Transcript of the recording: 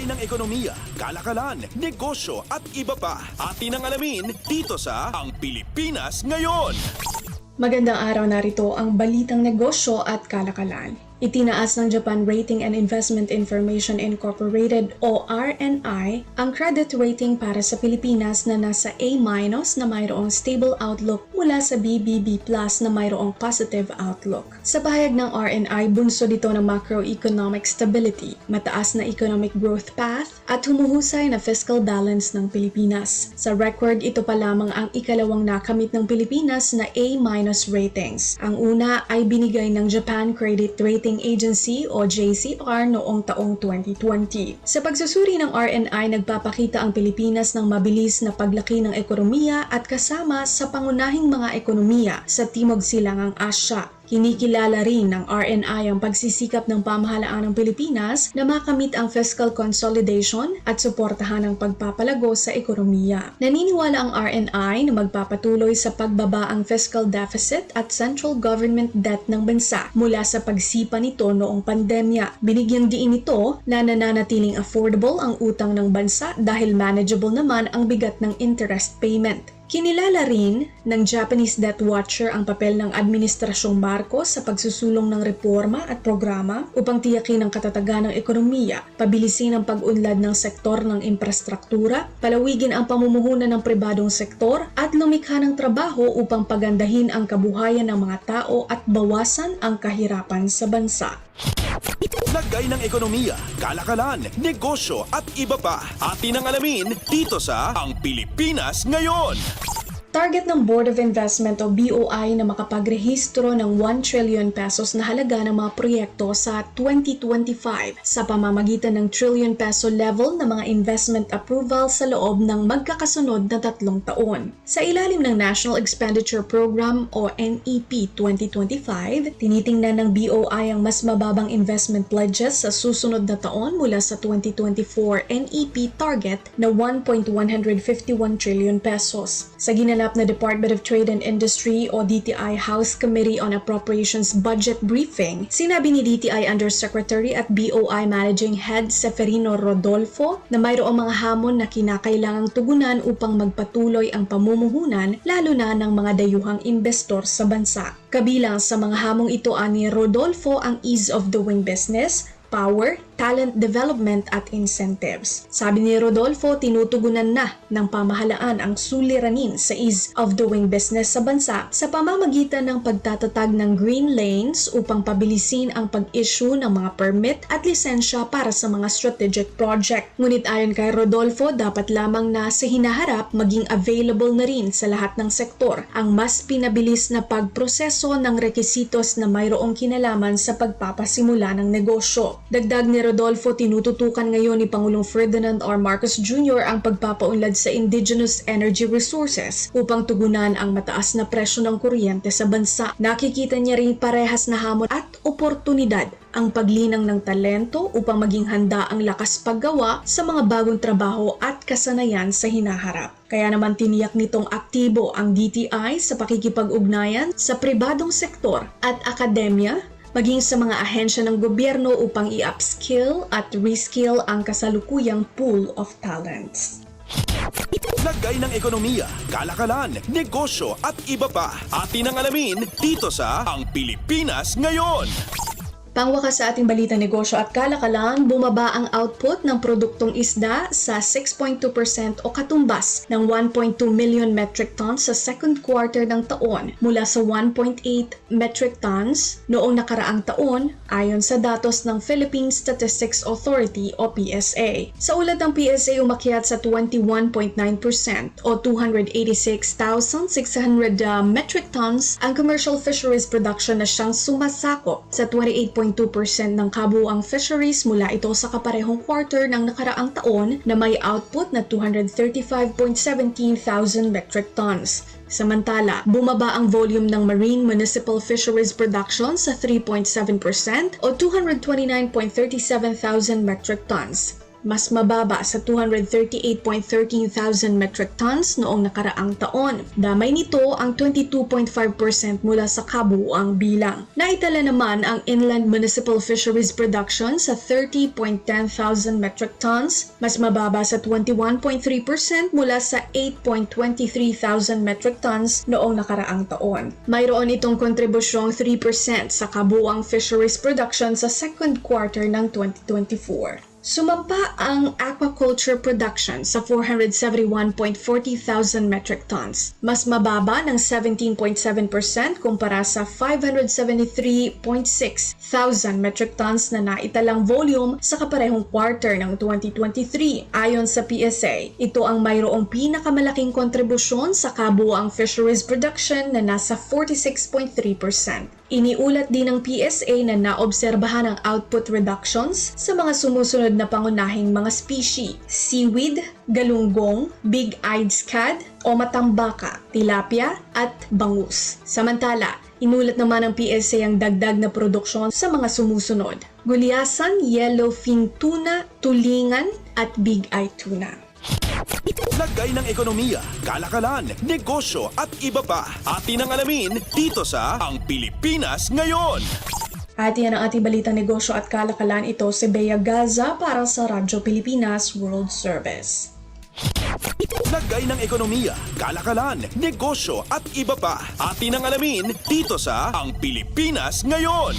Lagay ng ekonomiya, kalakalan, negosyo at iba pa. Atin ang alamin dito sa Ang Pilipinas Ngayon. Magandang araw, narito ang balitang negosyo at kalakalan. Itinaas ng Japan Rating and Investment Information Incorporated o RNI ang credit rating para sa Pilipinas na nasa A- na mayroong stable outlook mula sa BBB+ na mayroong positive outlook. Sa pahayag ng RNI, bunso dito ng macroeconomic stability, mataas na economic growth path at humuhusay na fiscal balance ng Pilipinas. Sa record, ito pa lamang ang ikalawang nakamit ng Pilipinas na A- ratings. Ang una ay binigay ng Japan Credit Rating Agency o JCR noong taong 2020. Sa pagsusuri ng RNI, nagpapakita ang Pilipinas ng mabilis na paglaki ng ekonomiya at kasama sa pangunahing mga ekonomiya sa Timog Silangang Asya. Kinikilala rin ng RNI ang pagsisikap ng pamahalaan ng Pilipinas na makamit ang fiscal consolidation at suportahan ang pagpapalago sa ekonomiya. Naniniwala ang RNI na magpapatuloy sa pagbaba ang fiscal deficit at central government debt ng bansa mula sa pagsipa nito noong pandemya. Binigyang diin ito na nananatiling affordable ang utang ng bansa dahil manageable naman ang bigat ng interest payment. Kinilala rin ng Japanese Debt Watcher ang papel ng Administrasyong Marcos sa pagsusulong ng reforma at programa upang tiyakin ang katatagan ng ekonomiya, pabilisin ang pag-unlad ng sektor ng infrastruktura, palawigin ang pamumuhunan ng pribadong sektor at lumikha ng trabaho upang pagandahin ang kabuhayan ng mga tao at bawasan ang kahirapan sa bansa. Lagay ng ekonomiya, kalakalan, negosyo at iba pa. Atin ang alamin dito sa Ang Pilipinas Ngayon. Target ng Board of Investment o BOI na makapagrehistro ng 1 trillion pesos na halaga ng mga proyekto sa 2025 sa pamamagitan ng trillion peso level na mga investment approval sa loob ng magkakasunod na 3 taon. Sa ilalim ng National Expenditure Program o NEP 2025, tinitingnan ng BOI ang mas mababang investment pledges sa susunod na taon mula sa 2024 NEP target na 1.151 trillion pesos. Sa ginanap na Department of Trade and Industry o DTI House Committee on Appropriations Budget Briefing, sinabi ni DTI Undersecretary at BOI Managing Head Seferino Rodolfo na mayroong mga hamon na kinakailangang tugunan upang magpatuloy ang pamumuhunan lalo na ng mga dayuhang investor sa bansa. Kabilang sa mga hamong ito ani Rodolfo ang ease of doing business, power, talent development at incentives. Sabi ni Rodolfo, tinutugunan na ng pamahalaan ang suliranin sa ease of doing business sa bansa sa pamamagitan ng pagtatatag ng green lanes upang pabilisin ang pag-issue ng mga permit at lisensya para sa mga strategic project. Ngunit ayon kay Rodolfo, dapat lamang na sa hinaharap maging available na rin sa lahat ng sektor ang mas pinabilis na pagproseso ng rekisitos na mayroong kinalaman sa pagpapasimula ng negosyo. Dagdag ni Rodolfo, tinututukan ngayon ni Pangulong Ferdinand R. Marcos Jr. ang pagpapaunlad sa indigenous energy resources upang tugunan ang mataas na presyo ng kuryente sa bansa. Nakikita niya rin parehas na hamon at oportunidad ang paglinang ng talento upang maging handa ang lakas paggawa sa mga bagong trabaho at kasanayan sa hinaharap. Kaya naman tiniyak nitong aktibo ang DTI sa pakikipag-ugnayan sa pribadong sektor at akademya, maging sa mga ahensya ng gobyerno upang i-upskill at reskill ang kasalukuyang pool of talents. Lagay ng ekonomiya, kalakalan, negosyo at iba pa. Atin ang alamin dito sa Ang Pilipinas Ngayon. Pangwakas sa ating balita negosyo at kalakalan, bumaba ang output ng produktong isda sa 6.2% o katumbas ng 1.2 million metric tons sa second quarter ng taon mula sa 1.8 metric tons noong nakaraang taon ayon sa datos ng Philippine Statistics Authority o PSA. Sa ulat ng PSA, umakyat sa 21.9% o 286,600 metric tons ang commercial fisheries production na siyang sumasakop sa 28.2% ng kabuuang fisheries mula ito sa kaparehong quarter ng nakaraang taon na may output na 235.17,000 metric tons. Samantala, bumaba ang volume ng marine municipal fisheries production sa 3.7% o 229.37,000 metric tons. mas mababa sa 238,13,000 metric tons noong nakaraang taon. Damay nito ang 22.5% mula sa kabuuang bilang. Naitala naman ang inland municipal fisheries production sa 30,10,000 metric tons, mas mababa sa 21.3% mula sa 8,23,000 metric tons noong nakaraang taon. Mayroon itong kontribusyong 3% sa kabuuang fisheries production sa second quarter ng 2024. Sumampa ang aquaculture production sa 471,40,000 metric tons, mas mababa ng 17.7% kumpara sa 573,600 metric tons na naitalang volume sa kaparehong quarter ng 2023. Ayon sa PSA, ito ang mayroong pinakamalaking kontribusyon sa kabuuang fisheries production na nasa 46.3%. Iniulat din ng PSA na naobserbahan ang output reductions sa mga sumusunod na pangunahing mga species: seaweed, galunggong, big-eyed scad o matambaka, tilapia at bangus. Samantala, inulat naman ng PSA ang dagdag na produksyon sa mga sumusunod: gulyasan, yellowfin tuna, tulingan at big-eyed tuna. Lagay ng ekonomiya, kalakalan, negosyo at iba pa. Atin ang alamin dito sa Ang Pilipinas Ngayon. At yan ang ating balitang negosyo at kalakalan. Ito si Bea Gaza para sa Radyo Pilipinas World Service. Lagay ng ekonomiya, kalakalan, negosyo at iba pa. Atin ang alamin dito sa Ang Pilipinas Ngayon.